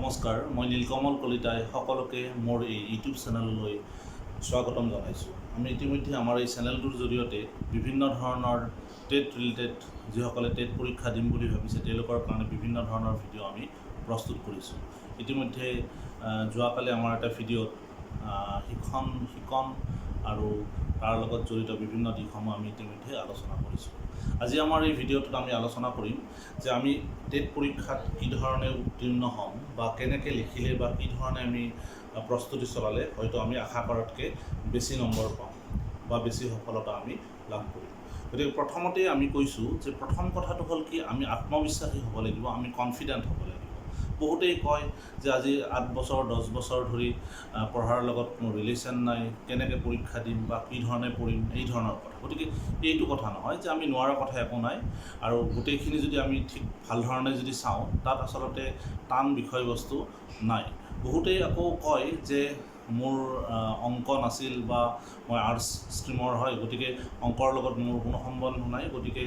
নমস্কাৰ, মই নীলকমল কলিতাই সকলোকে মোৰ এই ইউটিউব চেনেললৈ স্বাগতম জনাইছোঁ। আমি ইতিমধ্যে আমাৰ এই চেনেলটোৰ জৰিয়তে বিভিন্ন ধৰণৰ টেট ৰিলেটেড যিসকলে টেট পৰীক্ষা দিম বুলি ভাবিছে তেওঁলোকৰ কাৰণে বিভিন্ন ধৰণৰ ভিডিঅ' আমি প্ৰস্তুত কৰিছোঁ। ইতিমধ্যে যোৱাকালি আমাৰ এটা ভিডিঅ'ত শিকন আৰু তাৰ লগত জড়িত বিভিন্ন দিশসমূহ আমি ইতিমধ্যে আলোচনা কৰিছোঁ। আজি আমাৰ এই ভিডিঅ'টোত আমি আলোচনা কৰিম যে আমি টেট পৰীক্ষাত কি ধৰণে উত্তীৰ্ণ হ'ম বা কেনেকৈ লিখিলে বা কি ধৰণে আমি প্ৰস্তুতি চলালে হয়তো আমি আশা কৰাতকৈ বেছি নম্বৰ পাম বা বেছি সফলতা আমি লাভ কৰিম। গতিকে প্ৰথমতেই আমি কৈছোঁ যে প্ৰথম কথাটো হ'ল কি আমি আত্মবিশ্বাসী হ'ব লাগিব, আমি কনফিডেণ্ট হ'ব লাগিব। বহুতেই কয় যে আজি 8 বছৰ 10 বছৰ ধৰি পঢ়াৰ লগত কোনো ৰিলেশ্যন নাই, কেনেকৈ পৰীক্ষা দিম বা কি ধৰণে পঢ়িম, এই ধৰণৰ কথা। গতিকে এইটো কথা নহয় যে আমি নোৱাৰা কথা একো নাই, আৰু গোটেইখিনি যদি আমি ঠিক ভাল ধৰণে যদি চাওঁ তাত আচলতে টান বিষয়বস্তু নাই। বহুতেই আকৌ কয় যে মোৰ অংক নাছিল বা মই আৰ্টছ ষ্ট্ৰীমৰ হয়, গতিকে অংকৰ লগত মোৰ কোনো সম্বন্ধ নাই, গতিকে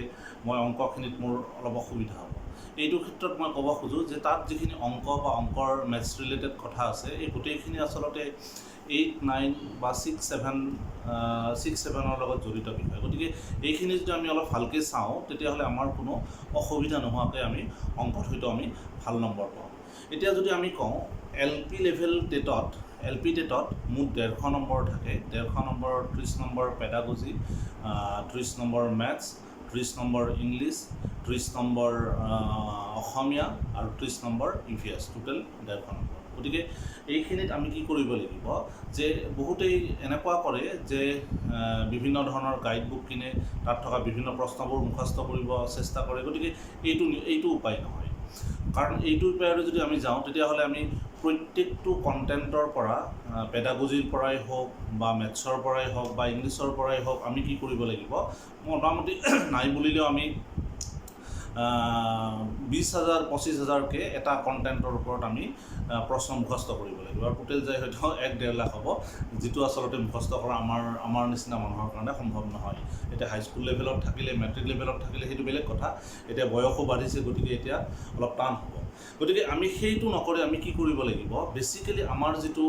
মই অংকখিনিত মোৰ অলপ অসুবিধা হ'ব। এইটো ক্ষেত্ৰত মই ক'ব খোজোঁ যে তাত যিখিনি অংক বা অংকৰ মেথছ ৰিলেটেড কথা আছে এই গোটেইখিনি আচলতে 8, 9 বা 6, 7ৰ লগত জড়িত বিষয়। গতিকে এইখিনি যদি আমি অলপ ভালকৈ চাওঁ তেতিয়াহ'লে আমাৰ কোনো অসুবিধা নোহোৱাকৈ আমি অংকত হয়তো আমি ভাল নম্বৰ পাওঁ। এতিয়া যদি আমি কওঁ LP লেভেল টেটত মুঠ 150 নম্বৰ থাকে। 150 number 30 number pedagogy, 30 number maths, 30 number English, 30 number Assamese আৰু 30 নম্বৰ EVS, টোটেল 150 নম্বৰ। গতিকে এইখিনিত আমি কি কৰিব লাগিব যে বহুতেই এনেকুৱা কৰে যে বিভিন্ন ধৰণৰ গাইড বুক কিনে, তাত থকা বিভিন্ন প্ৰশ্নবোৰ মুখস্থ কৰিব চেষ্টা কৰে। গতিকে এইটো উপায় নহয়, কাৰণ এইটো উপায়েৰে যদি আমি যাওঁ তেতিয়াহ'লে আমি প্ৰত্যেকটো কণ্টেণ্টৰ পৰা, পেডাগজিৰ পৰাই হওক বা মেথছৰ পৰাই হওক বা ইংলিছৰ পৰাই হওক, আমি কি কৰিব লাগিব, মোটামুটি নাই বুলিলেও আমি 20,000 25,000কৈ এটা কণ্টেণ্টৰ ওপৰত আমি প্ৰশ্ন মুখস্থ কৰিব লাগিব, আৰু টোটেল যায় হয়তো 1-1.5 লাখ হ'ব, যিটো আচলতে মুখস্থ কৰা আমাৰ নিচিনা মানুহৰ কাৰণে সম্ভৱ নহয়। এতিয়া হাইস্কুল লেভেলত থাকিলে, মেট্ৰিক লেভেলত থাকিলে সেইটো বেলেগ কথা, এতিয়া বয়সো বাঢ়িছে, গতিকে এতিয়া অলপ টান হ'ব। গতিকে আমি সেইটো নকৰি আমি কি কৰিব লাগিব, বেচিকেলি আমাৰ যিটো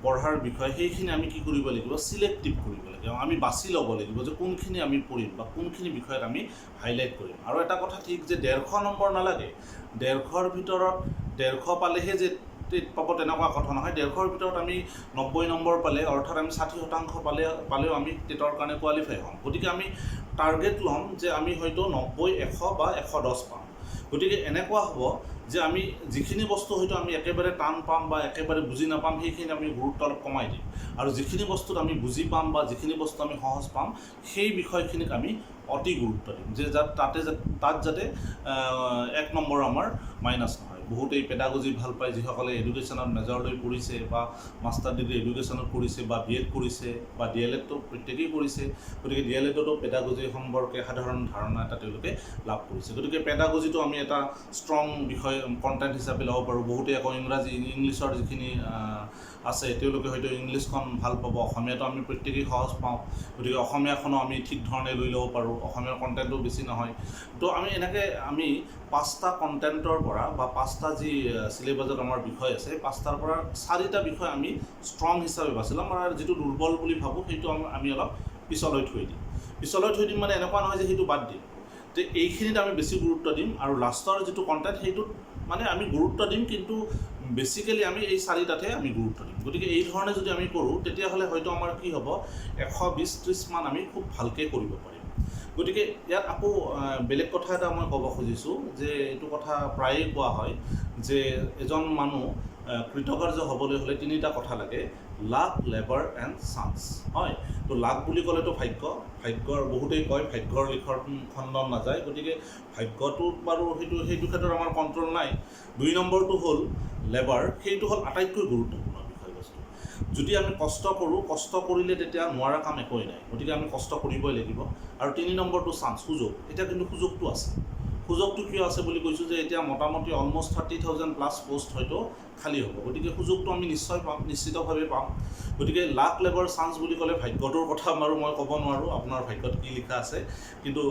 পঢ়াৰ বিষয় সেইখিনি আমি কি কৰিব লাগিব, চিলেক্টিভ কৰিব লাগিব। আমি বাছি ল'ব লাগিব যে কোনখিনি আমি পঢ়িম বা কোনখিনি বিষয়ত আমি হাইলাইট কৰিম। আৰু এটা কথা ঠিক যে 150 নম্বৰ নালাগে, 150ৰ ভিতৰত 150 পালেহে যে টেট পাব তেনেকুৱা কথা নহয়। 150ৰ ভিতৰত আমি 90 নম্বৰ পালে, অৰ্থাৎ আমি 60% পালেও আমি টেটৰ কাৰণে কোৱালিফাই হ'ম। গতিকে আমি টাৰ্গেট ল'ম যে আমি হয়তো 90, 100 বা 110 পাম। গতিকে এনেকুৱা হ'ব যে আমি যিখিনি বস্তু হয়তো আমি একেবাৰে টান পাম বা একেবাৰে বুজি নাপাম সেইখিনি আমি গুৰুত্ব অলপ কমাই দিম, আৰু যিখিনি বস্তুত আমি বুজি পাম বা যিখিনি বস্তু আমি সহজ পাম সেই বিষয়খিনিক আমি অতি গুৰুত্ব দিম, যে তাত যাতে 1 নম্বৰ আমাৰ মাইনাছ নহয়। বহুতেই পেডাগজি ভাল পায়, যিসকলে এডুকেশ্যনত মেজৰ লৈ পঢ়িছে বা মাষ্টাৰ ডিগ্ৰী এডুকেশ্যনত কৰিছে বা BEd কৰিছে বা DLEdটো প্ৰত্যেকেই কৰিছে। গতিকে DLEdতো পেডাগজি সম্পৰ্কে সাধাৰণ ধাৰণা এটা তেওঁলোকে লাভ কৰিছে। গতিকে পেডাগজিটো আমি এটা ষ্ট্ৰং বিষয় কণ্টেণ্ট হিচাপে ল'ব পাৰোঁ। বহুতেই আকৌ ইংলিছৰ যিখিনি আছে তেওঁলোকে হয়তো ইংলিছখন ভাল পাব, অসমীয়াটো আমি প্ৰত্যেকেই সহজ পাওঁ, গতিকে অসমীয়াখনো আমি ঠিক ধৰণে লৈ ল'ব পাৰোঁ, অসমীয়াৰ কণ্টেণ্টটো বেছি নহয়। তো আমি এনেকৈ 5টা কণ্টেণ্টৰ পৰা বা 5টা যি চিলেবাছত আমাৰ বিষয় আছে 5টাৰ পৰা 4টা বিষয় আমি ষ্ট্ৰং হিচাপে বাছি ল'ম, আৰু যিটো দুৰ্বল বুলি ভাবোঁ সেইটো আমি অলপ পিছলৈ থৈ দিম। মানে এনেকুৱা নহয় যে সেইটো বাদ দিম, তো এইখিনিত আমি বেছি গুৰুত্ব দিম, আৰু লাষ্টৰ যিটো কণ্টেণ্ট সেইটোত মানে আমি গুৰুত্ব দিম, কিন্তু বেচিকেলি আমি এই 4টাতহে আমি গুৰুত্ব দিম। গতিকে এই ধৰণে যদি আমি কৰোঁ তেতিয়াহ'লে হয়তো আমাৰ কি হ'ব, 120-30 মান আমি খুব ভালকৈ কৰিব পাৰিম। গতিকে ইয়াত আকৌ বেলেগ কথা এটা মই ক'ব খুজিছোঁ যে এইটো কথা প্ৰায়েই কোৱা হয় যে এজন মানুহ কৃতকাৰ্য হ'বলৈ হ'লে 3টা কথা লাগে, লাক, লেবাৰ এণ্ড চান্স। হয়, তো লাক বুলি ক'লেতো ভাগ্যৰ বহুতেই কয় ভাগ্যৰ লিখন খণ্ডন নাযায়। গতিকে ভাগ্যটোত বাৰু সেইটো ক্ষেত্ৰত আমাৰ কণ্ট্ৰল নাই। 2 নম্বৰটো হ'ল লেবাৰ, সেইটো হ'ল আটাইতকৈ গুৰুত্বপূৰ্ণ বিষয়বস্তু। যদি আমি কষ্ট কৰিলে তেতিয়া নোৱাৰা কাম একোৱেই নাই, গতিকে আমি কষ্ট কৰিবই লাগিব। আৰু 3 নম্বৰটো চান্স, সুযোগ। এতিয়া কিন্তু সুযোগটো আছে। সুযোগটো কিয় আছে বুলি কৈছোঁ যে এতিয়া মোটামুটি অলমষ্ট 30,000+ পোষ্ট হয়তো খালী হ'ব, গতিকে সুযোগটো আমি নিশ্চিতভাৱে পাম। গতিকে লাক, লেবাৰ, চান্স বুলি ক'লে ভাগ্যটোৰ কথা বাৰু মই ক'ব নোৱাৰোঁ, আপোনাৰ ভাগ্যত কি লিখা আছে, কিন্তু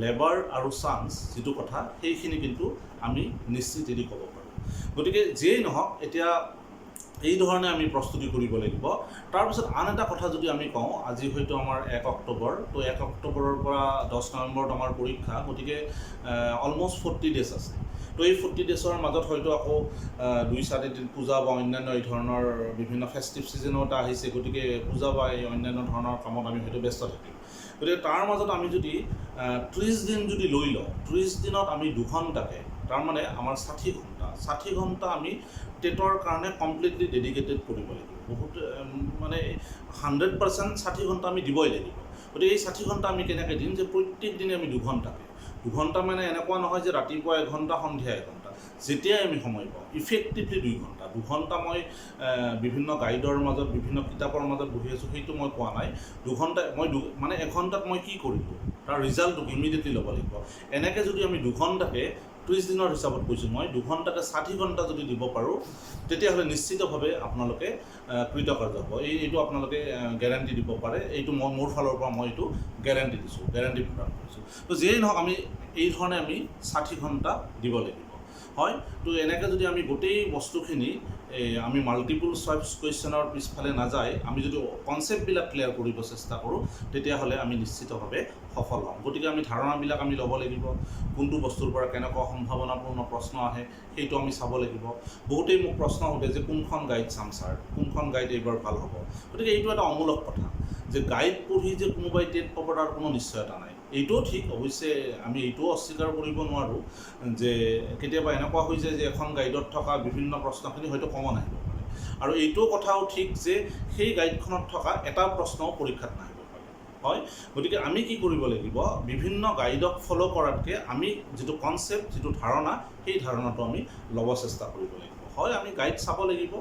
লেবাৰ আৰু চান্স যিটো কথা সেইখিনি কিন্তু আমি নিশ্চিতেদি ক'ব পাৰোঁ। গতিকে যিয়েই নহওক এতিয়া এই ধৰণে আমি প্ৰস্তুতি কৰিব লাগিব। তাৰপিছত আন এটা কথা যদি আমি কওঁ, আজি হয়তো আমাৰ 1 অক্টোবৰ, তো 1 অক্টোবৰৰ পৰা 10 নৱেম্বৰত আমাৰ পৰীক্ষা, গতিকে অলমষ্ট 40 ডেজ আছে। তো এই 40 ডেজৰ মাজত হয়তো আকৌ 2-4 দিন পূজা বা অন্যান্য এই ধৰণৰ বিভিন্ন ফেষ্টিভ ছিজনো এটা আহিছে, গতিকে পূজা বা এই অন্যান্য ধৰণৰ কামত আমি হয়তো ব্যস্ত থাকিম। গতিকে তাৰ মাজত আমি যদি 30 দিন যদি লৈ লওঁ, 30 দিনত আমি 2 ঘণ্টাকৈ, তাৰমানে আমাৰ 60 ঘণ্টা আমি টেটৰ কাৰণে কমপ্লিটলি ডেডিকেটেড কৰিব লাগিব। বহুত মানে 100% 60 ঘণ্টা আমি দিবই লাগিব। গতিকে এই 60 ঘণ্টা আমি কেনেকৈ দিম, যে প্ৰত্যেক দিনে আমি 2 ঘণ্টাকৈ, 2 ঘণ্টা মানে এনেকুৱা নহয় যে ৰাতিপুৱা 1 ঘণ্টা, সন্ধিয়া 1 ঘণ্টা, যেতিয়াই আমি সময় পাওঁ ইফেক্টিভলি 2 ঘণ্টা। 2 ঘণ্টা মই বিভিন্ন গাইডৰ মাজত, বিভিন্ন কিতাপৰ মাজত বহি আছোঁ সেইটো মই কোৱা নাই। 2 ঘণ্টা মই মানে 1 ঘণ্টাত মই কি কৰিলোঁ তাৰ ৰিজাল্টটো ইমিডিয়েটলি ল'ব লাগিব। এনেকৈ যদি আমি 2 ঘণ্টাকৈ 30 দিনৰ হিচাপত কৈছোঁ মই, 2 ঘণ্টাকৈ 60 ঘণ্টা যদি দিব পাৰোঁ, তেতিয়াহ'লে নিশ্চিতভাৱে আপোনালোকে কৃতকাৰ্য হ'ব। এইটো আপোনালোকে গেৰাণ্টি দিব পাৰে। এইটো মোৰ ফালৰ পৰা মই এইটো গেৰাণ্টি দিছোঁ, গেৰাণ্টি প্ৰদান কৰিছোঁ। তো যিয়েই নহওক আমি এই ধৰণে আমি 60 ঘণ্টা দিব লাগিব, হয়। তো এনেকৈ যদি আমি গোটেই বস্তুখিনি আমি মাল্টিপুল চইচ কুৱেশ্যনৰ পিছফালে নাযায় আমি যদি কনচেপ্টবিলাক ক্লিয়াৰ কৰিব চেষ্টা কৰোঁ, তেতিয়াহ'লে আমি নিশ্চিতভাৱে সফল হ'ম। গতিকে আমি ধাৰণাবিলাক আমি ল'ব লাগিব, কোনটো বস্তুৰ পৰা কেনেকুৱা সম্ভাৱনাপূৰ্ণ প্ৰশ্ন আহে সেইটো আমি চাব লাগিব। বহুতেই মোক প্ৰশ্ন সোধে যে কোনখন গাইড চাম ছাৰ, কোনখন গাইড এইবাৰ ভাল হ'ব। গতিকে এইটো এটা অমূলক কথা যে গাইড পঢ়ি যে কোনোবাই টেট পাব তাৰ কোনো নিশ্চয়তা নাই। এইটোও ঠিক, অৱশ্যে আমি এইটোও অস্বীকাৰ কৰিব নোৱাৰোঁ যে কেতিয়াবা এনেকুৱা হৈ যায় যে এখন গাইডত থকা বিভিন্ন প্ৰশ্নখিনি হয়তো কমন আহিব পাৰে, আৰু এইটো কথাও ঠিক যে সেই গাইডখনত থকা এটা প্ৰশ্নও পৰীক্ষাত নাহিব পাৰে, হয়। গতিকে আমি কি কৰিব লাগিব, বিভিন্ন গাইডক ফ'ল' কৰাতকৈ আমি যিটো কনচেপ্ট, যিটো ধাৰণা, সেই ধাৰণাটো আমি ল'ব চেষ্টা কৰিব লাগিব। হয়, আমি গাইড চাব লাগিব,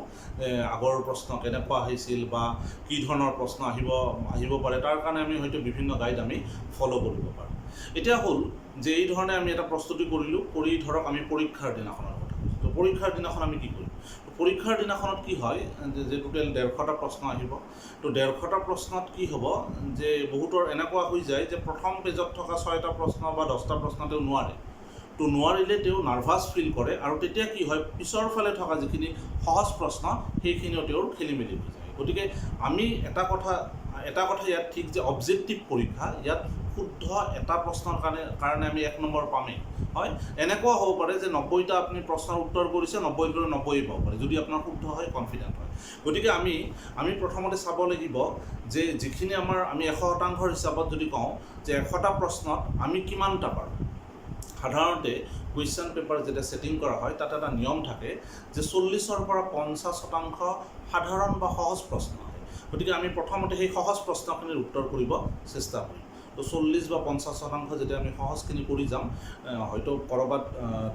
আগৰ প্ৰশ্ন কেনেকুৱা আহিছিল বা কি ধৰণৰ প্ৰশ্ন আহিব পাৰে, তাৰ কাৰণে আমি হয়তো বিভিন্ন গাইড আমি ফ'ল' কৰিব পাৰোঁ। এতিয়া হ'ল যে এই ধৰণে আমি এটা প্ৰস্তুতি কৰিলোঁ, কৰি ধৰক আমি পৰীক্ষাৰ দিনাখনৰ কথা কৈছোঁ। তো পৰীক্ষাৰ দিনাখন আমি কি কৰিম, পৰীক্ষাৰ দিনাখনত কি হয় যে টোটেল 150টা প্ৰশ্ন আহিব। তো 150টা প্ৰশ্নত কি হ'ব যে বহুতৰ এনেকুৱা হৈ যায় যে প্ৰথম পেজত থকা 6টা প্ৰশ্ন বা 10টা প্ৰশ্ন তেওঁ নোৱাৰে। তো নোৱাৰিলে তেওঁ নাৰ্ভাছ ফিল কৰে, আৰু তেতিয়া কি হয় পিছৰ ফালে থকা যিখিনি সহজ প্ৰশ্ন সেইখিনিও তেওঁৰ খেলি মেলি হৈ যায়। গতিকে আমি এটা কথা ইয়াত ঠিক যে অবজেক্টিভ পৰীক্ষা, ইয়াত শুদ্ধ এটা প্ৰশ্নৰ কাৰণে আমি 1 নম্বৰ পামেই, হয়। এনেকুৱা হ'ব পাৰে যে 90টা আপুনি প্ৰশ্নৰ উত্তৰ কৰিছে, 90ৰ 90 পাব পাৰে, যদি আপোনাৰ শুদ্ধ হয়, কনফিডেণ্ট হয়। গতিকে আমি প্ৰথমতে চাব লাগিব যে যিখিনি আমি 100% হিচাপত যদি কওঁ যে 100টা প্ৰশ্নত আমি কিমানটা পাৰোঁ। সাধাৰণতে কুৱেশ্যন পেপাৰ যেতিয়া ছেটিং কৰা হয় তাত এটা নিয়ম থাকে যে 40ৰ পৰা 50% সাধাৰণ বা সহজ প্ৰশ্ন আহে। গতিকে আমি প্ৰথমতে সেই সহজ প্ৰশ্নখিনিৰ উত্তৰ কৰিব চেষ্টা কৰিম। তো 40 বা 50% যেতিয়া আমি সহজখিনি কৰি যাম, হয়তো ক'ৰবাত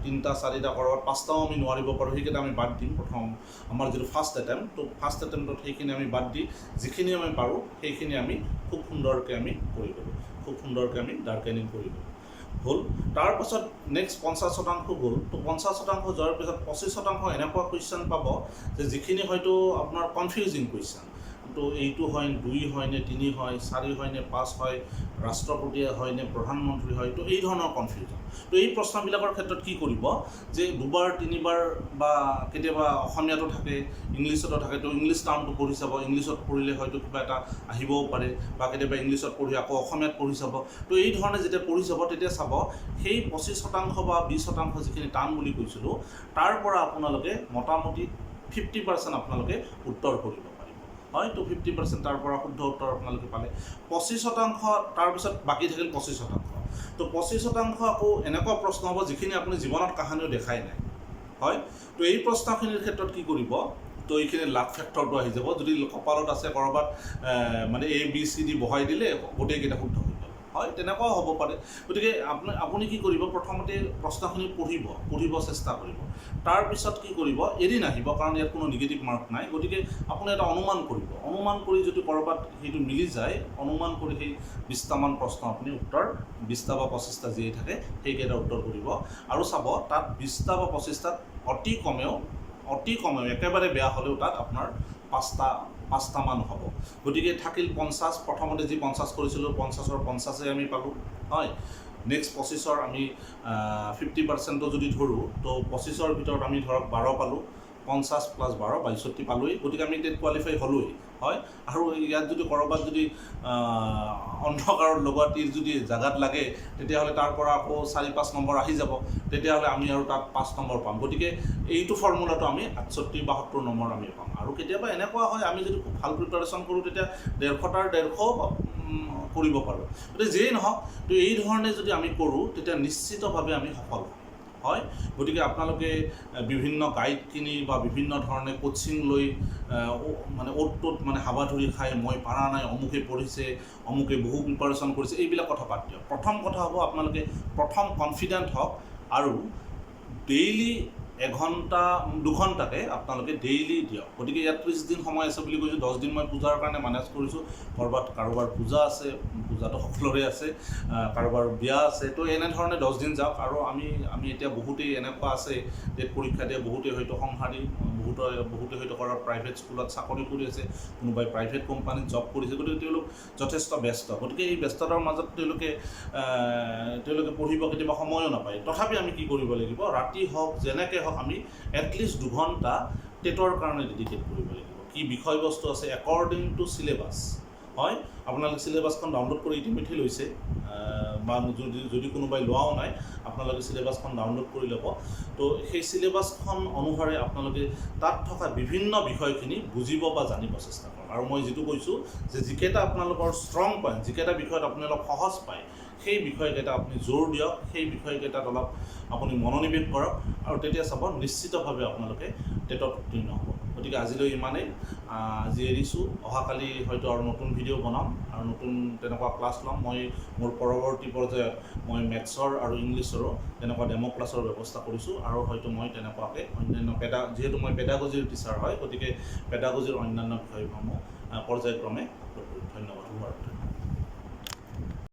3টা 4টা, ক'ৰবাত 5টাও আমি নোৱাৰিব পাৰোঁ, সেইকেইটা আমি বাদ দিম। প্ৰথম আমাৰ যিটো ফাৰ্ষ্ট এটেম্পটত সেইখিনি আমি বাদ দি যিখিনি আমি পাৰোঁ সেইখিনি আমি খুব সুন্দৰকৈ আমি কৰি গ'লোঁ, খুব সুন্দৰকৈ আমি ডাৰ্কেনিং কৰি গ'লোঁ, হ'ল। তাৰপাছত নেক্সট 50% গ'ল। তো 50% যোৱাৰ পিছত 25% এনেকুৱা কুৱেশ্যন পাব যে যিখিনি হয়তো আপোনাৰ কনফিউজিং কুৱেশ্যন। তো এইটো হয়, 2 হয় নে 3 হয়, 4 হয় নে 5 হয়, ৰাষ্ট্ৰপতি হয় নে প্ৰধানমন্ত্ৰী হয়, তো এই ধৰণৰ কনফিউজন। তো এই প্ৰশ্নবিলাকৰ ক্ষেত্ৰত কি কৰিব যে 2বাৰ 3বাৰ বা কেতিয়াবা অসমীয়াতো থাকে, ইংলিছতো থাকে, তো ইংলিছ টাৰ্মটো পঢ়ি চাব, ইংলিছত পঢ়িলে হয়তো কিবা এটা আহিবও পাৰে, বা কেতিয়াবা ইংলিছত পঢ়ি আকৌ অসমীয়াত পঢ়ি চাব। তো এই ধৰণে যেতিয়া পঢ়ি চাব তেতিয়া চাব সেই 25% বা 20% যিখিনি টান বুলি কৈছিলোঁ, তাৰ পৰা আপোনালোকে মোটামুটি 50% আপোনালোকে উত্তৰ কৰিব পাৰিব, হয়। তো 50% তাৰ পৰা শুদ্ধ উত্তৰ আপোনালোকে পালে। 25% তাৰপিছত বাকী থাকিল 25%। তো 25% আকৌ এনেকুৱা প্ৰশ্ন হ'ব যিখিনি আপুনি জীৱনত কাহানিও দেখাই নাই, হয়। তো এই প্ৰশ্নখিনিৰ ক্ষেত্ৰত কি কৰিব, তো এইখিনি লাক ফেক্টৰটো আহি যাব। যদি কপালত আছে ক'ৰবাত মানে ABCD বহাই দিলে গোটেইকেইটা শুদ্ধ হৈ গ'ল, হয়, তেনেকুৱাও হ'ব পাৰে। গতিকে আপুনি কি কৰিব, প্ৰথমতে প্ৰশ্নখিনি পঢ়িব চেষ্টা কৰিব। তাৰপিছত কি কৰিব, এৰি নাহিব, কাৰণ ইয়াত কোনো নিগেটিভ মাৰ্ক নাই। গতিকে আপুনি এটা অনুমান কৰি যদি ক'ৰবাত সেইটো মিলি যায়, অনুমান কৰি সেই 20টামান প্ৰশ্ন আপুনি উত্তৰ, 20টা বা 25টা যিয়েই থাকে সেইকেইটা উত্তৰ কৰিব। আৰু চাব তাত 20টা বা 25টাত অতি কমেও একেবাৰে বেয়া হ'লেও তাত আপোনাৰ 5টামান হ'ব। গতিকে থাকিল 50। প্ৰথমতে যি 50 কৰিছিলোঁ 50ৰ 50 আমি পালোঁ, হয়। নেক্সট 25ৰ আমি 50% যদি ধৰোঁ, তো 25ৰ ভিতৰত আমি ধৰক 12 পালোঁ, 50 + 12 62 পালোঁৱেই। গতিকে আমি টেট কোৱালিফাই হ'লোৱেই, হয়। আৰু ইয়াত যদি ক'ৰবাত যদি অন্ধকাৰত লগোৱা তীৰ যদি জাগাত লাগে, তেতিয়াহ'লে তাৰ পৰা আকৌ 4-5 নম্বৰ আহি যাব, তেতিয়াহ'লে আমি আৰু তাত 5 নম্বৰ পাম। গতিকে এইটো ফৰ্মুলাটো আমি 68-72 নম্বৰ আমি পাম। আৰু কেতিয়াবা এনেকুৱা হয়, আমি যদি খুব ভাল প্ৰিপাৰেশ্যন কৰোঁ, তেতিয়া 150টাৰ 150 কৰিব পাৰোঁ। গতিকে যিয়েই নহওক, তো এই ধৰণে যদি আমি কৰোঁ, তেতিয়া নিশ্চিতভাৱে আমি সফল হ'ম, হয়। গতিকে আপোনালোকে বিভিন্ন গাইড কিনি বা বিভিন্ন ধৰণে কোচিং লৈ মানে অ'ত ত'ত মানে হাবাথুৰি খাই মই পাৰা নাই, অমুকে পঢ়িছে, অমুকে বহু প্ৰিপাৰেশ্যন কৰিছে, এইবিলাক কথা বাদ দিয়ক। প্ৰথম কথা হ'ব, আপোনালোকে প্ৰথম কনফিডেণ্ট হওক আৰু ডেইলি 1 ঘণ্টা 2 ঘণ্টাকে আপোনালোকে ডেইলি দিয়ক। গতিকে ইয়াত 30 দিন সময় আছে বুলি কৈছোঁ, 10 দিন মই পূজাৰ কাৰণে মেনেজ কৰিছোঁ। কাৰোবাৰ পূজা আছে, পূজাটো সকলোৰে আছে, কাৰোবাৰ বিয়া আছে, তো এনেধৰণে 10 দিন যাওক। আৰু আমি এতিয়া বহুতেই এনেকুৱা আছে, টেট পৰীক্ষা দিয়ে বহুতেই হয়তো সংসাৰী, বহুতে হয়তো কৰা প্ৰাইভেট স্কুলত চাকৰি কৰি আছে, কোনোবাই প্ৰাইভেট কোম্পানীত জব কৰিছে। গতিকে তেওঁলোক যথেষ্ট ব্যস্ত। গতিকে এই ব্যস্ততাৰ মাজত তেওঁলোকে পঢ়িব কেতিয়াবা সময়ো নাপায়। তথাপি আমি কি কৰিব লাগিব, ৰাতি হওক যেনেকৈ হওক, আমি এটলিষ্ট 2 ঘণ্টা টেটৰ কাৰণে ডেডিকেট কৰিব লাগিব। কি বিষয়বস্তু আছে একৰ্ডিং টু চিলেবাছ, হয়। আপোনালোকে চিলেবাছখন ডাউনলোড কৰি ইতিমধ্যে লৈছে, বা যদি কোনোবাই লোৱাও নাই, আপোনালোকে চিলেবাছখন ডাউনলোড কৰি ল'ব। তো সেই চিলেবাছখন অনুসাৰে আপোনালোকে তাত থকা বিভিন্ন বিষয়খিনি বুজিব বা জানিব চেষ্টা কৰক। আৰু মই যিটো কৈছোঁ যে যিকেইটা আপোনালোকৰ ষ্ট্ৰং পইণ্ট, যিকেইটা বিষয়ত আপুনি অলপ সহজ পায়, সেই বিষয়কেইটা আপুনি জোৰ দিয়ক, সেই বিষয়কেইটাত অলপ আপুনি মনোনিৱেশ কৰক, আৰু তেতিয়া চাব নিশ্চিতভাৱে আপোনালোকে টেটত উত্তীৰ্ণ হ'ব। গতিকে আজিলৈ ইমানেই, আজি এৰিছোঁ। অহাকালি হয়তো আৰু নতুন ভিডিঅ' বনাম আৰু নতুন তেনেকুৱা ক্লাছ ল'ম। মই মোৰ পৰৱৰ্তী পৰ্যায়ত মই মেথছৰ আৰু ইংলিছৰো তেনেকুৱা ডেম' ক্লাছৰ ব্যৱস্থা কৰিছোঁ, আৰু হয়তো মই তেনেকুৱাকৈ অন্যান্য যিহেতু মই পেডাগজিৰ টিচাৰ হয়, গতিকে পেডাগজিৰ অন্যান্য বিষয়সমূহ পৰ্যায়ক্ৰমে আপলোড কৰিম। ধন্যবাদ।